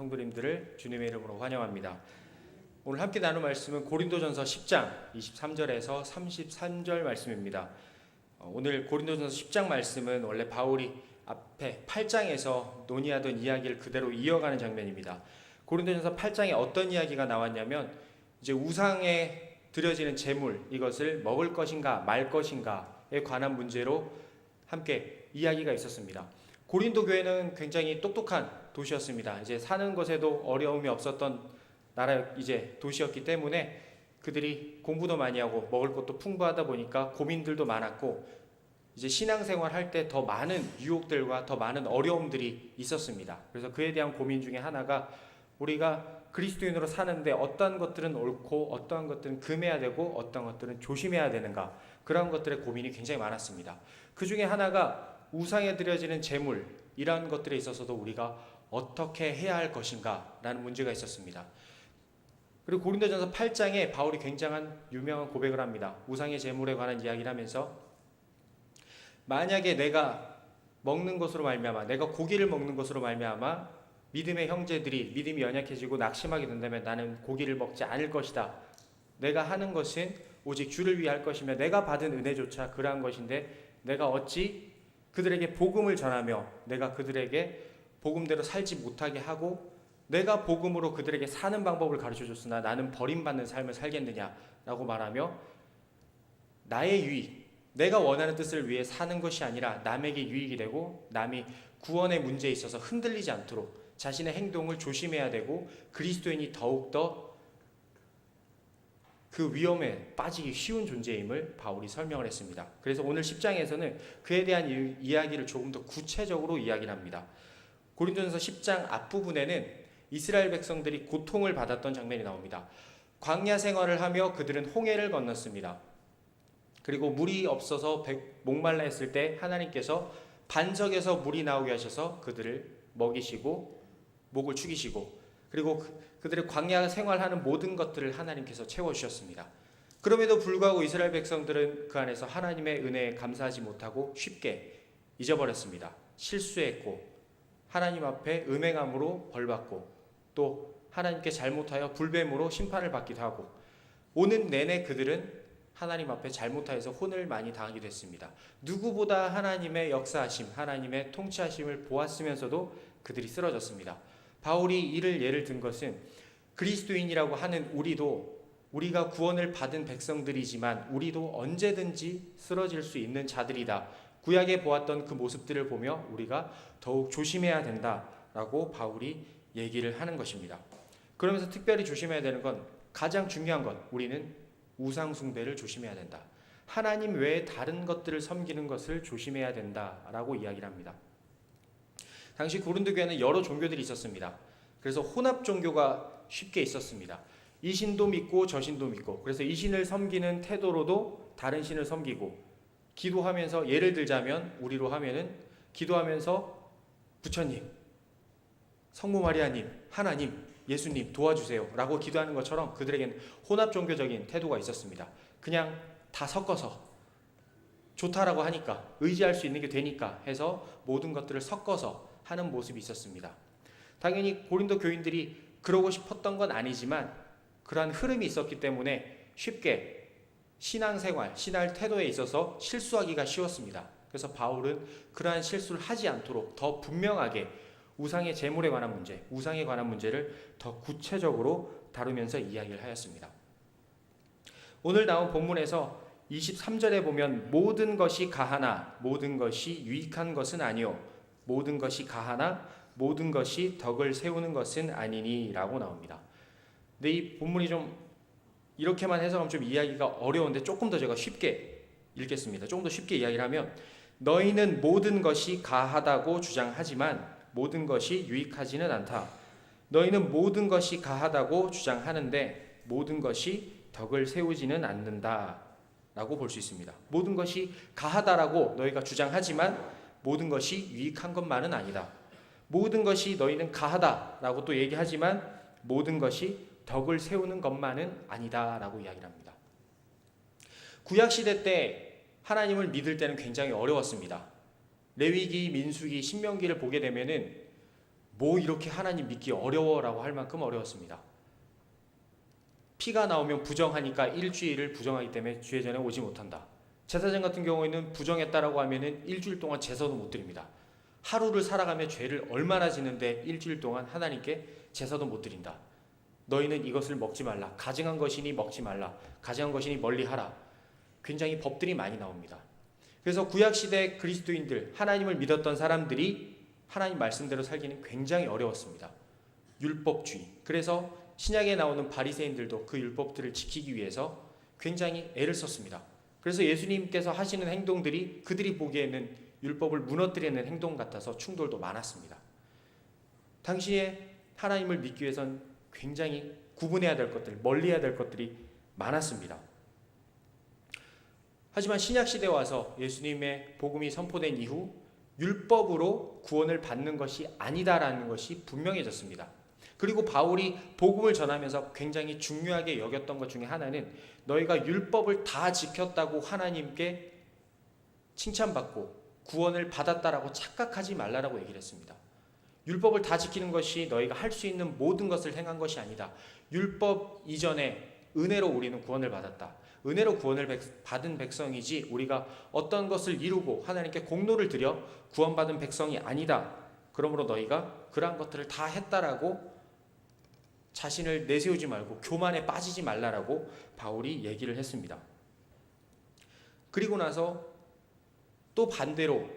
성도님들을 주님의 이름으로 환영합니다. 오늘 함께 나눌 말씀은 고린도전서 10장 23절에서 33절 말씀입니다. 오늘 고린도전서 10장 말씀은 원래 바울이 앞에 8장에서 논의하던 이야기를 그대로 이어가는 장면입니다. 고린도전서 8장에 어떤 이야기가 나왔냐면 이제 우상에 드려지는 제물, 이것을 먹을 것인가 말 것인가에 관한 문제로 함께 이야기가 있었습니다. 고린도 교회는 굉장히 똑똑한 도시였습니다. 이제 사는 것에도 어려움이 없었던 도시였기 때문에 그들이 공부도 많이 하고 먹을 것도 풍부하다 보니까 고민들도 많았고 이제 신앙생활 할 때 더 많은 유혹들과 더 많은 어려움들이 있었습니다. 그래서 그에 대한 고민 중에 하나가 우리가 그리스도인으로 사는데 어떠한 것들은 옳고 어떠한 것들은 금해야 되고 어떠한 것들은 조심해야 되는가, 그런 것들의 고민이 굉장히 많았습니다. 그 중에 하나가 우상에 드려지는 제물, 이러한 것들에 있어서도 우리가 어떻게 해야 할 것인가 라는 문제가 있었습니다. 그리고 고린도전서 8장에 바울이 굉장한 유명한 고백을 합니다. 우상의 제물에 관한 이야기를 하면서 만약에 내가 먹는 것으로 말미암아, 내가 고기를 먹는 것으로 말미암아 믿음의 형제들이 믿음이 연약해지고 낙심하게 된다면 나는 고기를 먹지 않을 것이다. 내가 하는 것은 오직 주를 위해 할 것이며 내가 받은 은혜조차 그러한 것인데 내가 어찌 그들에게 복음을 전하며 내가 그들에게 복음대로 살지 못하게 하고 내가 복음으로 그들에게 사는 방법을 가르쳐줬으나 나는 버림받는 삶을 살겠느냐라고 말하며 나의 유익, 내가 원하는 뜻을 위해 사는 것이 아니라 남에게 유익이 되고 남이 구원의 문제에 있어서 흔들리지 않도록 자신의 행동을 조심해야 되고 그리스도인이 더욱더 그 위험에 빠지기 쉬운 존재임을 바울이 설명을 했습니다. 그래서 오늘 10장에서는 그에 대한 이야기를 조금 더 구체적으로 이야기를 합니다. 고린도전서 10장 앞부분에는 이스라엘 백성들이 고통을 받았던 장면이 나옵니다. 광야 생활을 하며 그들은 홍해를 건넜습니다. 그리고 물이 없어서 목말라 했을 때 하나님께서 반석에서 물이 나오게 하셔서 그들을 먹이시고 목을 축이시고 그리고 그들의 광야 생활하는 모든 것들을 하나님께서 채워주셨습니다. 그럼에도 불구하고 이스라엘 백성들은 그 안에서 하나님의 은혜에 감사하지 못하고 쉽게 잊어버렸습니다. 실수했고 하나님 앞에 음행함으로 벌받고 또 하나님께 잘못하여 불뱀으로 심판을 받기도 하고 오는 내내 그들은 하나님 앞에 잘못하여서 혼을 많이 당하게 됐습니다. 누구보다 하나님의 역사하심, 하나님의 통치하심을 보았으면서도 그들이 쓰러졌습니다. 바울이 이를 예를 든 것은 그리스도인이라고 하는 우리가 구원을 받은 백성들이지만 우리도 언제든지 쓰러질 수 있는 자들이다. 구약에 보았던 그 모습들을 보며 우리가 더욱 조심해야 된다라고 바울이 얘기를 하는 것입니다. 그러면서 특별히 조심해야 되는 건 가장 중요한 것, 우리는 우상 숭배를 조심해야 된다. 하나님 외에 다른 것들을 섬기는 것을 조심해야 된다라고 이야기를 합니다. 당시 고린도 교회는 여러 종교들이 있었습니다. 그래서 혼합 종교가 쉽게 있었습니다. 이 신도 믿고 저 신도 믿고, 그래서 이 신을 섬기는 태도로도 다른 신을 섬기고, 기도하면서 예를 들자면 우리로 하면은 기도하면서 부처님, 성모 마리아님, 하나님, 예수님 도와주세요 라고 기도하는 것처럼 그들에게는 혼합 종교적인 태도가 있었습니다. 그냥 다 섞어서 좋다라고 하니까, 의지할 수 있는 게 되니까 해서 모든 것들을 섞어서 하는 모습이 있었습니다. 당연히 고린도 교인들이 그러고 싶었던 건 아니지만 그러한 흐름이 있었기 때문에 쉽게 신앙생활, 신앙 태도에 있어서 실수하기가 쉬웠습니다. 그래서 바울은 그러한 실수를 하지 않도록 더 분명하게 우상의 제물에 관한 문제, 우상에 관한 문제를 더 구체적으로 다루면서 이야기를 하였습니다. 오늘 나온 본문에서 23절에 보면 모든 것이 가하나 모든 것이 유익한 것은 아니요 모든 것이 가하나 모든 것이 덕을 세우는 것은 아니니 라고 나옵니다. 근데 이 본문이 좀 이렇게만 해석하면 좀 이야기가 어려운데 조금 더 제가 쉽게 읽겠습니다. 조금 더 쉽게 이야기를 하면 너희는 모든 것이 가하다고 주장하지만 모든 것이 유익하지는 않다. 너희는 모든 것이 가하다고 주장하는데 모든 것이 덕을 세우지는 않는다 라고 볼 수 있습니다. 모든 것이 가하다라고 너희가 주장하지만 모든 것이 유익한 것만은 아니다. 모든 것이 너희는 가하다라고 또 얘기하지만 모든 것이 덕을 세우는 것만은 아니다 라고 이야기를 합니다. 구약시대 때 하나님을 믿을 때는 굉장히 어려웠습니다. 레위기, 민수기, 신명기를 보게 되면은 뭐 이렇게 하나님 믿기 어려워라고 할 만큼 어려웠습니다. 피가 나오면 부정하니까 일주일을 부정하기 때문에 주회전에 오지 못한다. 제사장 같은 경우에는 부정했다라고 하면은 일주일 동안 제사도 못 드립니다. 하루를 살아가며 죄를 얼마나 지는데 일주일 동안 하나님께 제사도 못 드린다. 너희는 이것을 먹지 말라. 가증한 것이니 먹지 말라. 가증한 것이니 멀리하라. 굉장히 법들이 많이 나옵니다. 그래서 구약시대 그리스도인들, 하나님을 믿었던 사람들이 하나님 말씀대로 살기는 굉장히 어려웠습니다. 율법주의. 그래서 신약에 나오는 바리새인들도 그 율법들을 지키기 위해서 굉장히 애를 썼습니다. 그래서 예수님께서 하시는 행동들이 그들이 보기에는 율법을 무너뜨리는 행동 같아서 충돌도 많았습니다. 당시에 하나님을 믿기 위해선 굉장히 구분해야 될 것들, 멀리해야 될 것들이 많았습니다. 하지만 신약시대에 와서 예수님의 복음이 선포된 이후 율법으로 구원을 받는 것이 아니다라는 것이 분명해졌습니다. 그리고 바울이 복음을 전하면서 굉장히 중요하게 여겼던 것 중에 하나는 너희가 율법을 다 지켰다고 하나님께 칭찬받고 구원을 받았다라고 착각하지 말라라고 얘기를 했습니다. 율법을 다 지키는 것이 너희가 할 수 있는 모든 것을 행한 것이 아니다. 율법 이전에 은혜로 우리는 구원을 받았다. 은혜로 구원을 받은 백성이지 우리가 어떤 것을 이루고 하나님께 공로를 들여 구원받은 백성이 아니다. 그러므로 너희가 그러한 것들을 다 했다라고 자신을 내세우지 말고 교만에 빠지지 말라라고 바울이 얘기를 했습니다. 그리고 나서 또 반대로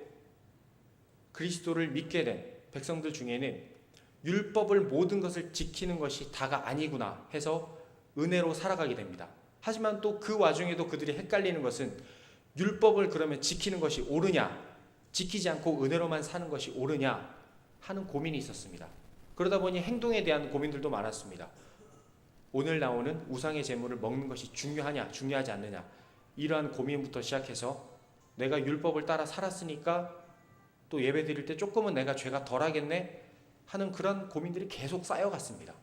그리스도를 믿게 된 백성들 중에는 율법을 모든 것을 지키는 것이 다가 아니구나 해서 은혜로 살아가게 됩니다. 하지만 또 그 와중에도 그들이 헷갈리는 것은 율법을 그러면 지키는 것이 옳으냐, 지키지 않고 은혜로만 사는 것이 옳으냐 하는 고민이 있었습니다. 그러다 보니 행동에 대한 고민들도 많았습니다. 오늘 나오는 우상의 제물을 먹는 것이 중요하냐, 중요하지 않느냐 이러한 고민부터 시작해서 내가 율법을 따라 살았으니까 또 예배 드릴 때 조금은 내가 죄가 덜하겠네 하는 그런 고민들이 계속 쌓여갔습니다.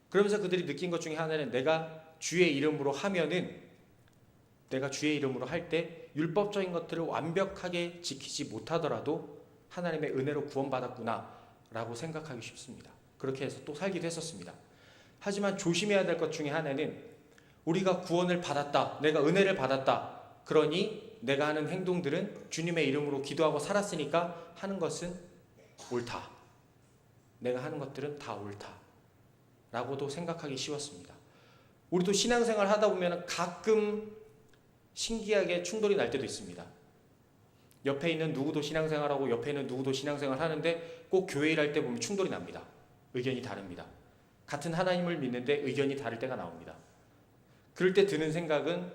그러면서 그들이 느낀 것 중에 하나는 내가 주의 이름으로 하면은 내가 주의 이름으로 할 때 율법적인 것들을 완벽하게 지키지 못하더라도 하나님의 은혜로 구원받았구나 라고 생각하기 쉽습니다. 그렇게 해서 또 살기도 했었습니다. 하지만 조심해야 될 것 중에 하나는 우리가 구원을 받았다, 내가 은혜를 받았다, 그러니 내가 하는 행동들은 주님의 이름으로 기도하고 살았으니까 하는 것은 옳다, 내가 하는 것들은 다 옳다 라고도 생각하기 쉬웠습니다. 우리도 신앙생활 하다 보면 가끔 신기하게 충돌이 날 때도 있습니다. 옆에 있는 누구도 신앙생활하고 옆에 있는 누구도 신앙생활 하는데 꼭 교회 일할 때 보면 충돌이 납니다. 의견이 다릅니다. 같은 하나님을 믿는데 의견이 다를 때가 나옵니다. 그럴 때 드는 생각은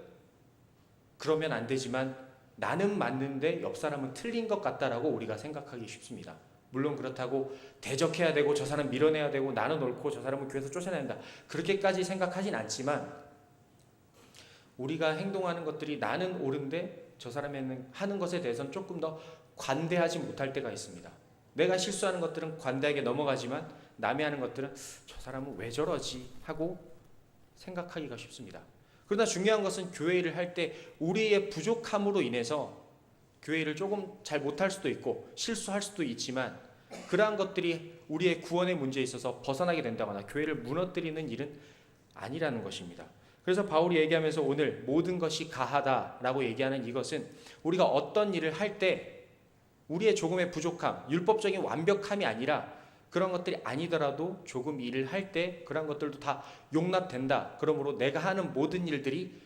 그러면 안 되지만 나는 맞는데 옆 사람은 틀린 것 같다라고 우리가 생각하기 쉽습니다. 물론 그렇다고 대적해야 되고 저 사람 밀어내야 되고 나는 옳고 저 사람은 교회에서 쫓아내야 된다. 그렇게까지 생각하진 않지만 우리가 행동하는 것들이 나는 옳은데 저 사람이 하는 것에 대해서는 조금 더 관대하지 못할 때가 있습니다. 내가 실수하는 것들은 관대하게 넘어가지만 남이 하는 것들은 저 사람은 왜 저러지 하고 생각하기가 쉽습니다. 그러나 중요한 것은 교회 일을 할 때 우리의 부족함으로 인해서 교회 일을 조금 잘 못할 수도 있고 실수할 수도 있지만 그러한 것들이 우리의 구원의 문제에 있어서 벗어나게 된다거나 교회를 무너뜨리는 일은 아니라는 것입니다. 그래서 바울이 얘기하면서 오늘 모든 것이 가하다라고 얘기하는 이것은 우리가 어떤 일을 할 때 우리의 조금의 부족함, 율법적인 완벽함이 아니라 그런 것들이 아니더라도 조금 일을 할 때 그런 것들도 다 용납된다. 그러므로 내가 하는 모든 일들이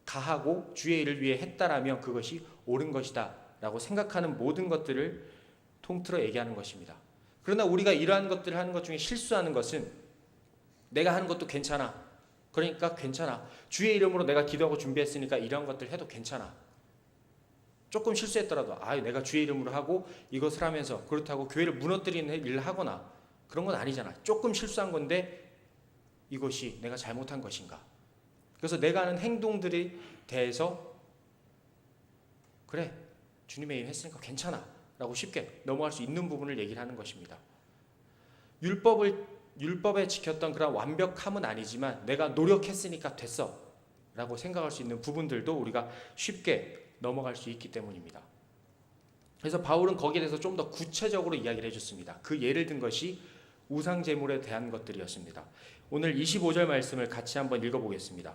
가하고 주의 일을 위해 했다라면 그것이 옳은 것이다 라고 생각하는 모든 것들을 통틀어 얘기하는 것입니다. 그러나 우리가 이러한 것들을 하는 것 중에 실수하는 것은 내가 하는 것도 괜찮아. 그러니까 괜찮아. 주의 이름으로 내가 기도하고 준비했으니까 이런 것들 해도 괜찮아. 조금 실수했더라도 내가 주의 이름으로 하고 이것을 하면서 그렇다고 교회를 무너뜨리는 일을 하거나 그런 건 아니잖아. 조금 실수한 건데 이것이 내가 잘못한 것인가. 그래서 내가 하는 행동들에 대해서 그래 주님의 일 했으니까 괜찮아 라고 쉽게 넘어갈 수 있는 부분을 얘기를 하는 것입니다. 율법에 지켰던 그런 완벽함은 아니지만 내가 노력했으니까 됐어 라고 생각할 수 있는 부분들도 우리가 쉽게 넘어갈 수 있기 때문입니다. 그래서 바울은 거기에 대해서 좀 더 구체적으로 이야기를 해줬습니다. 그 예를 든 것이 우상제물에 대한 것들이었습니다. 오늘 25절 말씀을 같이 한번 읽어보겠습니다.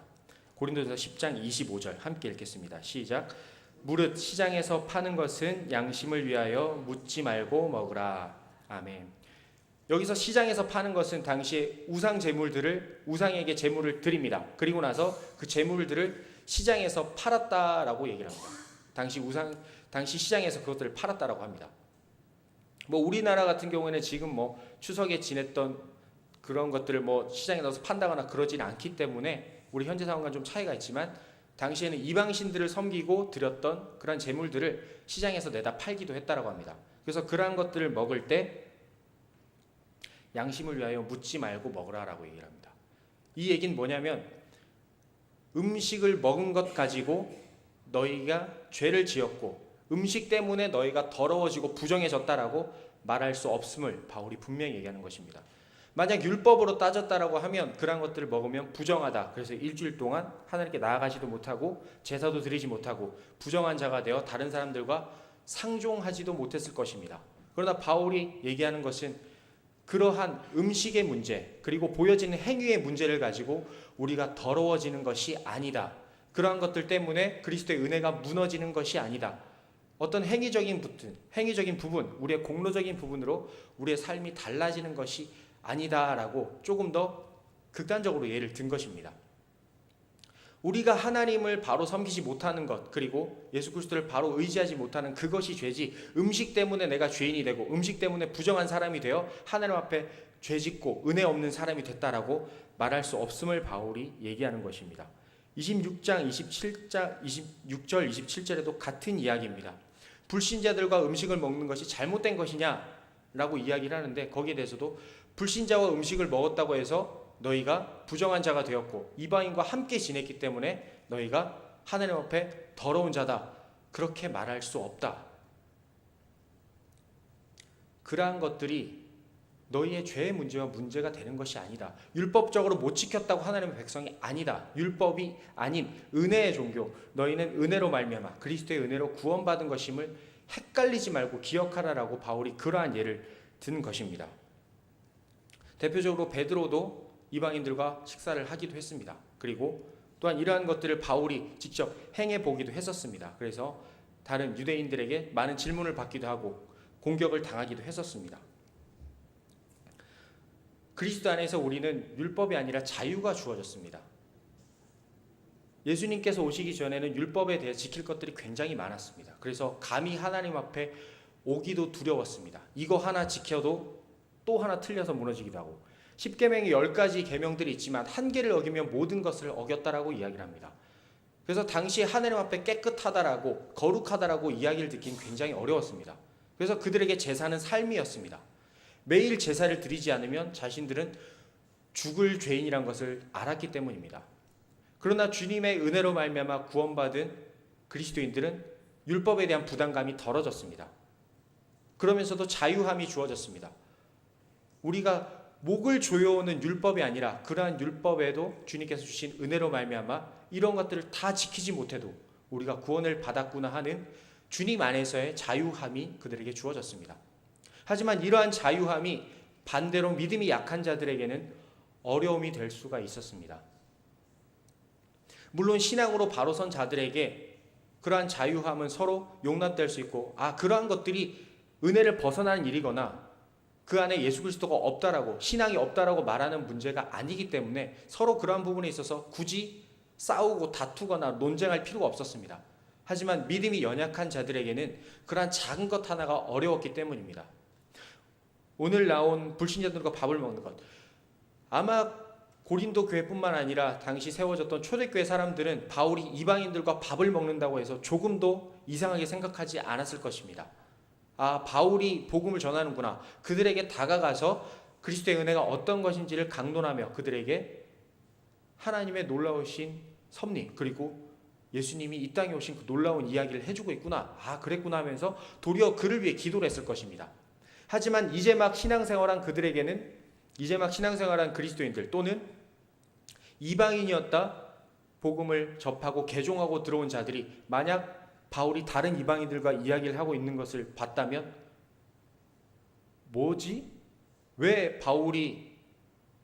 고린도전서 10장 25절 함께 읽겠습니다. 시작. 무릇 시장에서 파는 것은 양심을 위하여 묻지 말고 먹으라. 아멘. 여기서 시장에서 파는 것은 당시에 우상 제물들을 우상에게 제물을 드립니다. 그리고 나서 그 제물들을 시장에서 팔았다라고 얘기를 합니다. 당시 시장에서 그것들을 팔았다라고 합니다. 뭐 우리나라 같은 경우에는 지금 뭐 추석에 지냈던 그런 것들을 뭐 시장에 넣어서 판다거나 그러지는 않기 때문에 우리 현재 상황과 좀 차이가 있지만 당시에는 이방신들을 섬기고 드렸던 그런 제물들을 시장에서 내다 팔기도 했다라고 합니다. 그래서 그러한 것들을 먹을 때 양심을 위하여 묻지 말고 먹으라라고 얘기를 합니다. 이 얘기는 뭐냐면 음식을 먹은 것 가지고 너희가 죄를 지었고 음식 때문에 너희가 더러워지고 부정해졌다라고 말할 수 없음을 바울이 분명히 얘기하는 것입니다. 만약 율법으로 따졌다라고 하면 그런 것들을 먹으면 부정하다. 그래서 일주일 동안 하나님께 나아가지도 못하고 제사도 드리지 못하고 부정한 자가 되어 다른 사람들과 상종하지도 못했을 것입니다. 그러나 바울이 얘기하는 것은 그러한 음식의 문제 그리고 보여지는 행위의 문제를 가지고 우리가 더러워지는 것이 아니다. 그러한 것들 때문에 그리스도의 은혜가 무너지는 것이 아니다. 어떤 행위적인 부분, 우리의 공로적인 부분으로 우리의 삶이 달라지는 것이 아니다라고 조금 더 극단적으로 예를 든 것입니다. 우리가 하나님을 바로 섬기지 못하는 것 그리고 예수 그리스도를 바로 의지하지 못하는 그것이 죄지 음식 때문에 내가 죄인이 되고 음식 때문에 부정한 사람이 되어 하나님 앞에 죄짓고 은혜 없는 사람이 됐다라고 말할 수 없음을 바울이 얘기하는 것입니다. 26장 26절 27절에도 같은 이야기입니다. 불신자들과 음식을 먹는 것이 잘못된 것이냐라고 이야기를 하는데 거기에 대해서도 불신자와 음식을 먹었다고 해서 너희가 부정한 자가 되었고 이방인과 함께 지냈기 때문에 너희가 하나님 앞에 더러운 자다. 그렇게 말할 수 없다. 그러한 것들이 너희의 죄의 문제가 되는 것이 아니다. 율법적으로 못 지켰다고 하나님의 백성이 아니다. 율법이 아닌 은혜의 종교. 너희는 은혜로 말미암아 그리스도의 은혜로 구원받은 것임을 헷갈리지 말고 기억하라라고 바울이 그러한 예를 든 것입니다. 대표적으로 베드로도 이방인들과 식사를 하기도 했습니다. 그리고 또한 이러한 것들을 바울이 직접 행해 보기도 했었습니다. 그래서 다른 유대인들에게 많은 질문을 받기도 하고 공격을 당하기도 했었습니다. 그리스도 안에서 우리는 율법이 아니라 자유가 주어졌습니다. 예수님께서 오시기 전에는 율법에 대해 지킬 것들이 굉장히 많았습니다. 그래서 감히 하나님 앞에 오기도 두려웠습니다. 이거 하나 지켜도 또 하나 틀려서 무너지기도 하고 십계명이 10가지 계명들이 있지만 한 개를 어기면 모든 것을 어겼다라고 이야기를 합니다. 그래서 당시에 하나님 앞에 깨끗하다라고 거룩하다라고 이야기를 듣기는 굉장히 어려웠습니다. 그래서 그들에게 제사는 삶이었습니다. 매일 제사를 드리지 않으면 자신들은 죽을 죄인이란 것을 알았기 때문입니다. 그러나 주님의 은혜로 말미암아 구원받은 그리스도인들은 율법에 대한 부담감이 덜어졌습니다. 그러면서도 자유함이 주어졌습니다. 우리가 목을 조여오는 율법이 아니라 그러한 율법에도 주님께서 주신 은혜로 말미암아 이런 것들을 다 지키지 못해도 우리가 구원을 받았구나 하는 주님 안에서의 자유함이 그들에게 주어졌습니다. 하지만 이러한 자유함이 반대로 믿음이 약한 자들에게는 어려움이 될 수가 있었습니다. 물론 신앙으로 바로 선 자들에게 그러한 자유함은 서로 용납될 수 있고 그러한 것들이 은혜를 벗어나는 일이거나 그 안에 예수 그리스도가 없다라고 신앙이 없다라고 말하는 문제가 아니기 때문에 서로 그러한 부분에 있어서 굳이 싸우고 다투거나 논쟁할 필요가 없었습니다. 하지만 믿음이 연약한 자들에게는 그러한 작은 것 하나가 어려웠기 때문입니다. 오늘 나온 불신자들과 밥을 먹는 것 아마 고린도 교회뿐만 아니라 당시 세워졌던 초대교회 사람들은 바울이 이방인들과 밥을 먹는다고 해서 조금도 이상하게 생각하지 않았을 것입니다. 바울이 복음을 전하는구나. 그들에게 다가가서 그리스도의 은혜가 어떤 것인지를 강론하며 그들에게 하나님의 놀라우신 섭리 그리고 예수님이 이 땅에 오신 그 놀라운 이야기를 해주고 있구나. 그랬구나 하면서 도리어 그를 위해 기도를 했을 것입니다. 하지만 이제 막 신앙생활한 그리스도인들 또는 이방인이었다 복음을 접하고 개종하고 들어온 자들이 만약 바울이 다른 이방인들과 이야기를 하고 있는 것을 봤다면 뭐지? 왜 바울이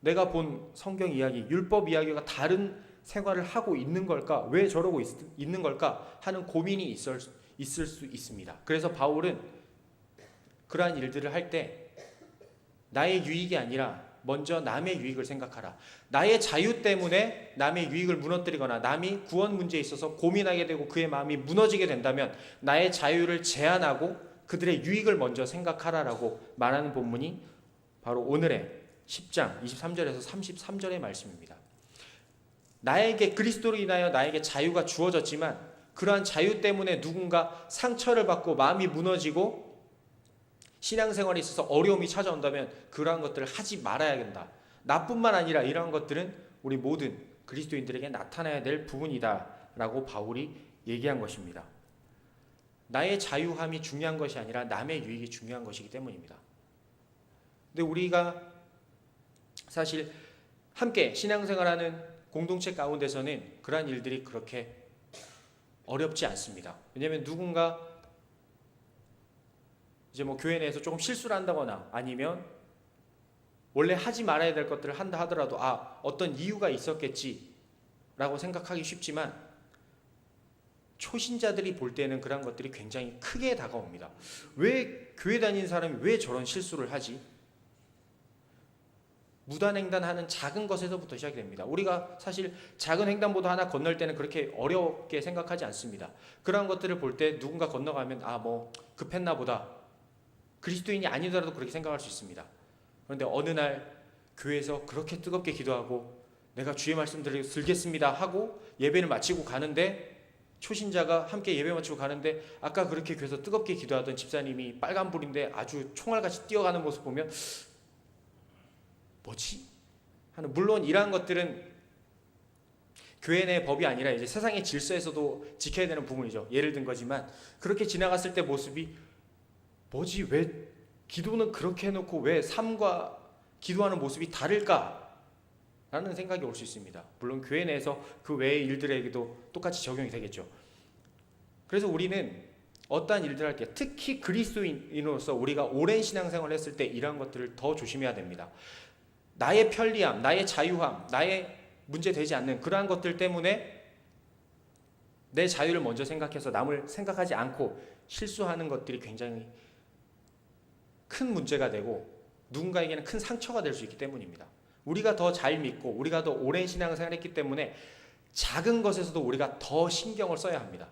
내가 본 성경 이야기, 율법 이야기가 다른 생활을 하고 있는 걸까? 왜 저러고 있는 걸까? 하는 고민이 있을 수 있습니다. 그래서 바울은 그러한 일들을 할 때 나의 유익이 아니라 먼저 남의 유익을 생각하라. 나의 자유 때문에 남의 유익을 무너뜨리거나 남이 구원 문제에 있어서 고민하게 되고 그의 마음이 무너지게 된다면 나의 자유를 제한하고 그들의 유익을 먼저 생각하라라고 말하는 본문이 바로 오늘의 10장 23절에서 33절의 말씀입니다. 나에게 그리스도로 인하여 나에게 자유가 주어졌지만 그러한 자유 때문에 누군가 상처를 받고 마음이 무너지고 신앙생활에 있어서 어려움이 찾아온다면 그러한 것들을 하지 말아야 된다. 나뿐만 아니라 이러한 것들은 우리 모든 그리스도인들에게 나타나야 될 부분이다 라고 바울이 얘기한 것입니다. 나의 자유함이 중요한 것이 아니라 남의 유익이 중요한 것이기 때문입니다. 근데 우리가 사실 함께 신앙생활하는 공동체 가운데서는 그러한 일들이 그렇게 어렵지 않습니다. 왜냐하면 누군가 이제 뭐 교회 내에서 조금 실수를 한다거나 아니면 원래 하지 말아야 될 것들을 한다 하더라도 어떤 이유가 있었겠지라고 생각하기 쉽지만 초신자들이 볼 때는 그런 것들이 굉장히 크게 다가옵니다. 왜 교회 다니는 사람이 왜 저런 실수를 하지? 무단횡단하는 작은 것에서부터 시작이 됩니다. 우리가 사실 작은 횡단보도 하나 건널 때는 그렇게 어렵게 생각하지 않습니다. 그런 것들을 볼 때 누군가 건너가면 뭐 급했나 보다. 그리스도인이 아니더라도 그렇게 생각할 수 있습니다. 그런데 어느 날 교회에서 그렇게 뜨겁게 기도하고 내가 주의 말씀 들겠습니다 하고 예배를 마치고 가는데 초신자가 함께 예배 마치고 가는데 아까 그렇게 교회에서 뜨겁게 기도하던 집사님이 빨간불인데 아주 총알같이 뛰어가는 모습 보면 뭐지? 하는, 물론 이러한 것들은 교회 내 법이 아니라 이제 세상의 질서에서도 지켜야 되는 부분이죠. 예를 든 거지만 그렇게 지나갔을 때 모습이 뭐지? 왜 기도는 그렇게 해놓고 왜 삶과 기도하는 모습이 다를까? 라는 생각이 올 수 있습니다. 물론 교회 내에서 그 외의 일들에게도 똑같이 적용이 되겠죠. 그래서 우리는 어떠한 일들을 할 때 특히 그리스도인으로서 우리가 오랜 신앙생활을 했을 때 이러한 것들을 더 조심해야 됩니다. 나의 편리함, 나의 자유함, 나의 문제되지 않는 그러한 것들 때문에 내 자유를 먼저 생각해서 남을 생각하지 않고 실수하는 것들이 굉장히 큰 문제가 되고 누군가에게는 큰 상처가 될 수 있기 때문입니다. 우리가 더 잘 믿고 우리가 더 오랜 신앙생활을 했기 때문에 작은 것에서도 우리가 더 신경을 써야 합니다.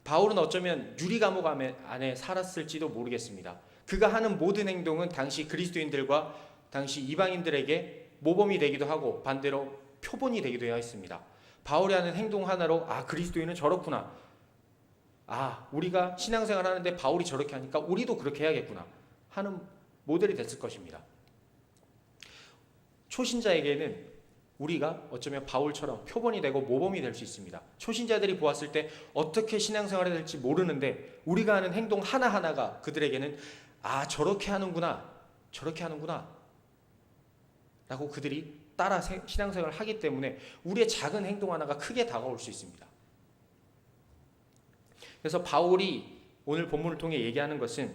바울은 어쩌면 유리 감옥 안에 살았을지도 모르겠습니다. 그가 하는 모든 행동은 당시 그리스도인들과 당시 이방인들에게 모범이 되기도 하고 반대로 표본이 되기도 했습니다. 바울이 하는 행동 하나로 그리스도인은 저렇구나. 우리가 신앙생활 하는데 바울이 저렇게 하니까 우리도 그렇게 해야겠구나 하는 모델이 됐을 것입니다. 초신자에게는 우리가 어쩌면 바울처럼 표본이 되고 모범이 될 수 있습니다. 초신자들이 보았을 때 어떻게 신앙생활을 해야 될지 모르는데 우리가 하는 행동 하나하나가 그들에게는 저렇게 하는구나 저렇게 하는구나 라고 그들이 따라 신앙생활을 하기 때문에 우리의 작은 행동 하나가 크게 다가올 수 있습니다. 그래서 바울이 오늘 본문을 통해 얘기하는 것은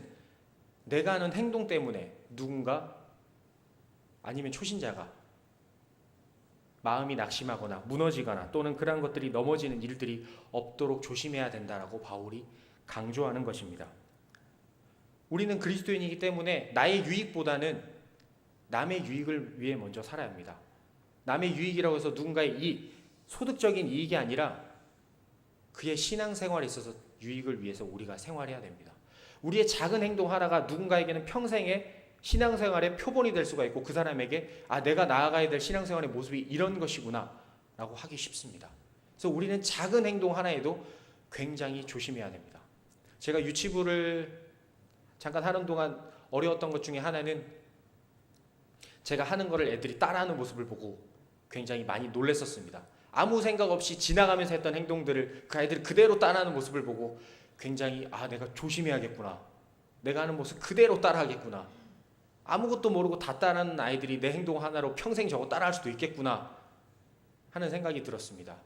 내가 하는 행동 때문에 누군가 아니면 초신자가 마음이 낙심하거나 무너지거나 또는 그러한 것들이 넘어지는 일들이 없도록 조심해야 된다라고 바울이 강조하는 것입니다. 우리는 그리스도인이기 때문에 나의 유익보다는 남의 유익을 위해 먼저 살아야 합니다. 남의 유익이라고 해서 누군가의 이익, 소득적인 이익이 아니라 그의 신앙생활에 있어서 유익을 위해서 우리가 생활해야 됩니다. 우리의 작은 행동 하나가 누군가에게는 평생의 신앙생활의 표본이 될 수가 있고 그 사람에게 내가 나아가야 될 신앙생활의 모습이 이런 것이구나 라고 하기 쉽습니다. 그래서 우리는 작은 행동 하나에도 굉장히 조심해야 됩니다. 제가 유치부를 잠깐 하는 동안 어려웠던 것 중에 하나는 제가 하는 거를 애들이 따라하는 모습을 보고 굉장히 많이 놀랐었습니다. 아무 생각 없이 지나가면서 했던 행동들을 그 아이들이 그대로 따라하는 모습을 보고 굉장히 내가 조심해야겠구나. 내가 하는 모습 그대로 따라하겠구나. 아무것도 모르고 다 따라하는 아이들이 내 행동 하나로 평생 저거 따라할 수도 있겠구나 하는 생각이 들었습니다.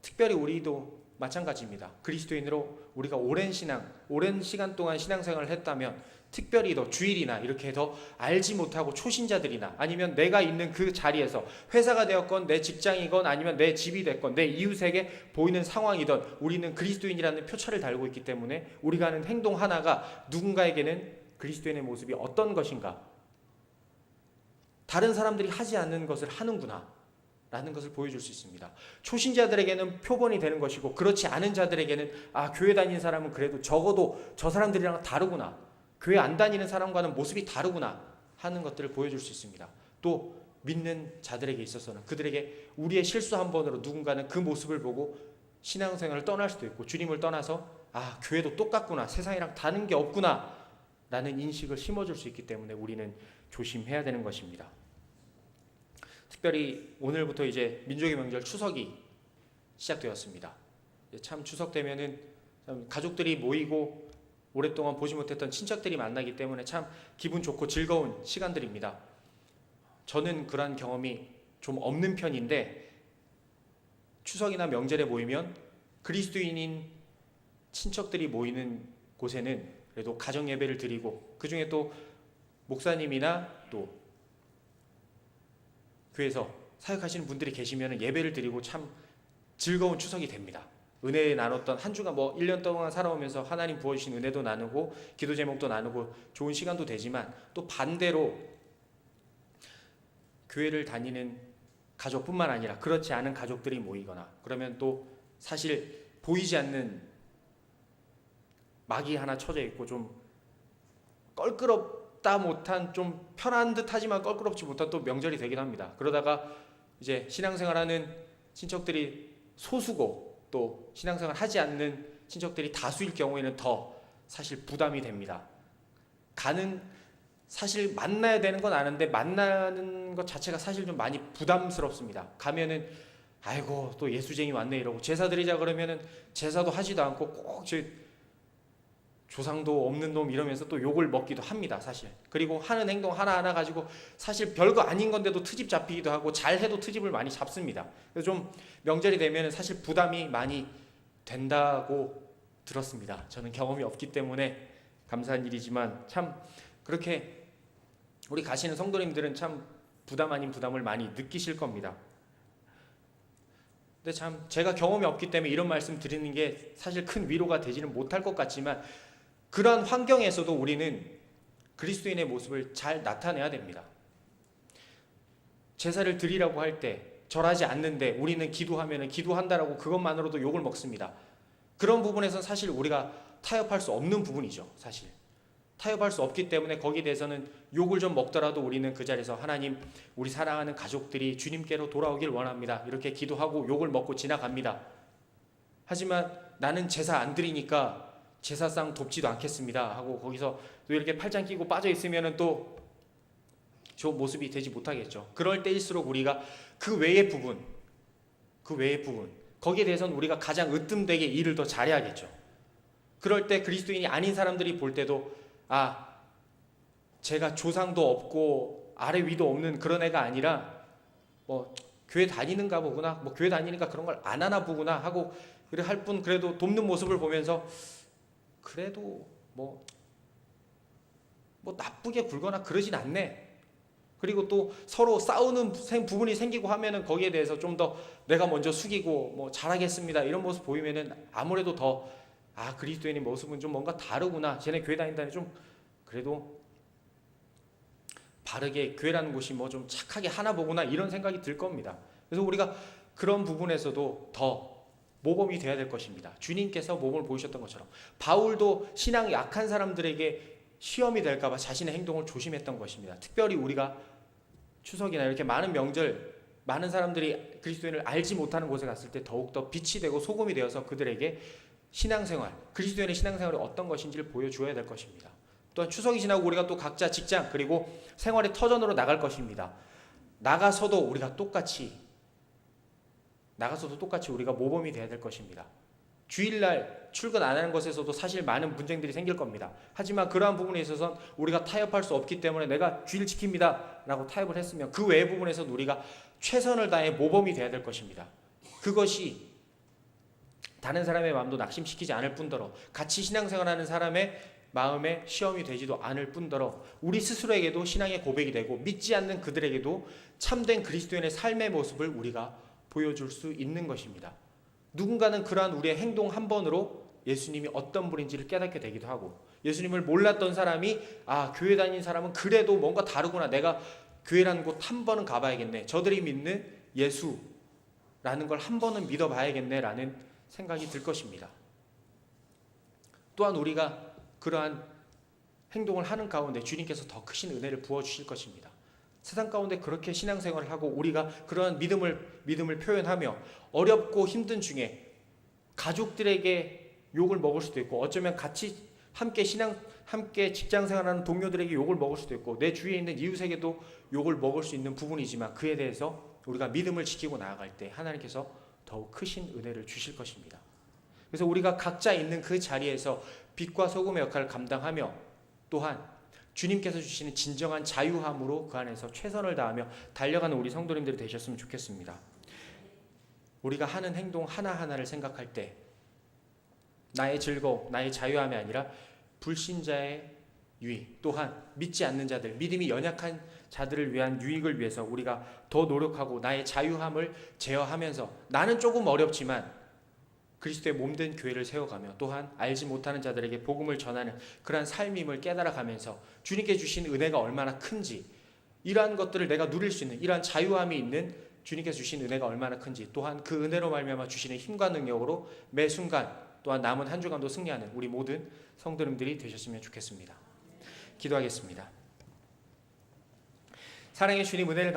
특별히 우리도 마찬가지입니다. 그리스도인으로 우리가 오랜 시간 동안 신앙생활을 했다면 특별히 더 주일이나 이렇게 더 알지 못하고 초신자들이나 아니면 내가 있는 그 자리에서 회사가 되었건 내 직장이건 아니면 내 집이 됐건 내 이웃에게 보이는 상황이든 우리는 그리스도인이라는 표차를 달고 있기 때문에 우리가 하는 행동 하나가 누군가에게는 그리스도인의 모습이 어떤 것인가, 다른 사람들이 하지 않는 것을 하는구나 라는 것을 보여줄 수 있습니다. 초신자들에게는 표본이 되는 것이고 그렇지 않은 자들에게는 교회 다니는 사람은 그래도 적어도 저 사람들이랑 다르구나, 교회 안 다니는 사람과는 모습이 다르구나 하는 것들을 보여줄 수 있습니다. 또 믿는 자들에게 있어서는 그들에게 우리의 실수 한 번으로 누군가는 그 모습을 보고 신앙생활을 떠날 수도 있고 주님을 떠나서 교회도 똑같구나, 세상이랑 다른 게 없구나 라는 인식을 심어줄 수 있기 때문에 우리는 조심해야 되는 것입니다. 특별히 오늘부터 이제 민족의 명절 추석이 시작되었습니다. 참 추석 되면은 가족들이 모이고 오랫동안 보지 못했던 친척들이 만나기 때문에 참 기분 좋고 즐거운 시간들입니다. 저는 그러한 경험이 좀 없는 편인데 추석이나 명절에 모이면 그리스도인인 친척들이 모이는 곳에는 그래도 가정 예배를 드리고 그 중에 또 목사님이나 또 교회에서 사역하시는 분들이 계시면 예배를 드리고 참 즐거운 추석이 됩니다. 은혜 나눴던 한 주간 1년 동안 살아오면서 하나님 부어주신 은혜도 나누고 기도 제목도 나누고 좋은 시간도 되지만 또 반대로 교회를 다니는 가족뿐만 아니라 그렇지 않은 가족들이 모이거나 그러면 또 사실 보이지 않는 막이 하나 쳐져 있고 좀 껄끄럽다 못한, 좀 편한 듯 하지만 껄끄럽지 못한 또 명절이 되기도 합니다. 그러다가 이제 신앙생활하는 친척들이 소수고 또 신앙생활 하지 않는 친척들이 다수일 경우에는 더 사실 부담이 됩니다. 사실 만나야 되는 건 아는데 만나는 것 자체가 사실 좀 많이 부담스럽습니다. 가면은 아이고 또 예수쟁이 왔네 이러고 제사 드리자 그러면은 제사도 하지도 않고 꼭 조상도 없는 놈 이러면서 또 욕을 먹기도 합니다. 사실. 그리고 하는 행동 하나하나 가지고 사실 별거 아닌 건데도 트집 잡히기도 하고 잘해도 트집을 많이 잡습니다. 그래서 좀 명절이 되면 사실 부담이 많이 된다고 들었습니다. 저는 경험이 없기 때문에 감사한 일이지만 참 그렇게 우리 가시는 성도님들은 참 부담 아닌 부담을 많이 느끼실 겁니다. 근데 참 제가 경험이 없기 때문에 이런 말씀 드리는 게 사실 큰 위로가 되지는 못할 것 같지만 그러한 환경에서도 우리는 그리스도인의 모습을 잘 나타내야 됩니다. 제사를 드리라고 할 때 절하지 않는데 우리는 기도하면 기도한다라고 그것만으로도 욕을 먹습니다. 그런 부분에서는 사실 우리가 타협할 수 없는 부분이죠. 사실 타협할 수 없기 때문에 거기에 대해서는 욕을 좀 먹더라도 우리는 그 자리에서 하나님, 우리 사랑하는 가족들이 주님께로 돌아오길 원합니다. 이렇게 기도하고 욕을 먹고 지나갑니다. 하지만 나는 제사 안 드리니까 제사상 돕지도 않겠습니다 하고 거기서 또 이렇게 팔짱 끼고 빠져 있으면 또 저 모습이 되지 못하겠죠. 그럴 때일수록 우리가 그 외의 부분 거기에 대해서는 우리가 가장 으뜸되게 일을 더 잘해야겠죠. 그럴 때 그리스도인이 아닌 사람들이 볼 때도 제가 조상도 없고 아래 위도 없는 그런 애가 아니라 교회 다니는가 보구나, 교회 다니니까 그런 걸 안 하나 보구나 하고 그래 할 뿐 그래도 돕는 모습을 보면서 그래도 나쁘게 굴거나 그러진 않네. 그리고 또 서로 싸우는 부분이 생기고 하면은 거기에 대해서 좀 더 내가 먼저 숙이고 잘하겠습니다 이런 모습 보이면은 아무래도 더 그리스도인의 모습은 좀 뭔가 다르구나, 쟤네 교회 다닌다니 좀 그래도 바르게 교회라는 곳이 좀 착하게 하나 보구나 이런 생각이 들 겁니다. 그래서 우리가 그런 부분에서도 더 모범이 되어야 될 것입니다. 주님께서 모범을 보이셨던 것처럼 바울도 신앙이 약한 사람들에게 시험이 될까 봐 자신의 행동을 조심했던 것입니다. 특별히 우리가 추석이나 이렇게 많은 명절, 많은 사람들이 그리스도인을 알지 못하는 곳에 갔을 때 더욱더 빛이 되고 소금이 되어서 그들에게 신앙생활, 그리스도인의 신앙생활이 어떤 것인지를 보여주어야 될 것입니다. 또한 추석이 지나고 우리가 또 각자 직장 그리고 생활의 터전으로 나갈 것입니다. 나가서도 우리가 똑같이 우리가 모범이 되어야 될 것입니다. 주일날 출근 안 하는 것에서도 사실 많은 분쟁들이 생길 겁니다. 하지만 그러한 부분에 있어서는 우리가 타협할 수 없기 때문에 내가 주일 지킵니다 라고 타협을 했으면 그 외의 부분에서는 우리가 최선을 다해 모범이 되어야 될 것입니다. 그것이 다른 사람의 마음도 낙심시키지 않을 뿐더러 같이 신앙생활하는 사람의 마음에 시험이 되지도 않을 뿐더러 우리 스스로에게도 신앙의 고백이 되고 믿지 않는 그들에게도 참된 그리스도인의 삶의 모습을 우리가 보여줄 수 있는 것입니다. 누군가는 그러한 우리의 행동 한 번으로 예수님이 어떤 분인지를 깨닫게 되기도 하고, 예수님을 몰랐던 사람이 교회 다니는 사람은 그래도 뭔가 다르구나, 내가 교회라는 곳 한 번은 가봐야겠네, 저들이 믿는 예수라는 걸 한 번은 믿어봐야겠네 라는 생각이 들 것입니다. 또한 우리가 그러한 행동을 하는 가운데 주님께서 더 크신 은혜를 부어주실 것입니다. 세상 가운데 그렇게 신앙생활을 하고 우리가 그러한 믿음을 표현하며 어렵고 힘든 중에 가족들에게 욕을 먹을 수도 있고, 어쩌면 같이 함께 직장생활하는 동료들에게 욕을 먹을 수도 있고, 내 주위에 있는 이웃에게도 욕을 먹을 수 있는 부분이지만, 그에 대해서 우리가 믿음을 지키고 나아갈 때 하나님께서 더욱 크신 은혜를 주실 것입니다. 그래서 우리가 각자 있는 그 자리에서 빛과 소금의 역할을 감당하며, 또한 주님께서 주시는 진정한 자유함으로 그 안에서 최선을 다하며 달려가는 우리 성도님들이 되셨으면 좋겠습니다. 우리가 하는 행동 하나하나를 생각할 때 나의 즐거움, 나의 자유함이 아니라 불신자의 유익, 또한 믿지 않는 자들, 믿음이 연약한 자들을 위한 유익을 위해서 우리가 더 노력하고 나의 자유함을 제어하면서 나는 조금 어렵지만 그리스도의 몸된 교회를 세워가며, 또한 알지 못하는 자들에게 복음을 전하는 그러한 삶임을 깨달아가면서 주님께 주신 은혜가 얼마나 큰지, 이러한 것들을 내가 누릴 수 있는 이러한 자유함이 있는 주님께서 주신 은혜가 얼마나 큰지, 또한 그 은혜로 말미암아 주시는 힘과 능력으로 매 순간 또한 남은 한 주간도 승리하는 우리 모든 성도님들이 되셨으면 좋겠습니다. 기도하겠습니다. 사랑의 주님, 은혜를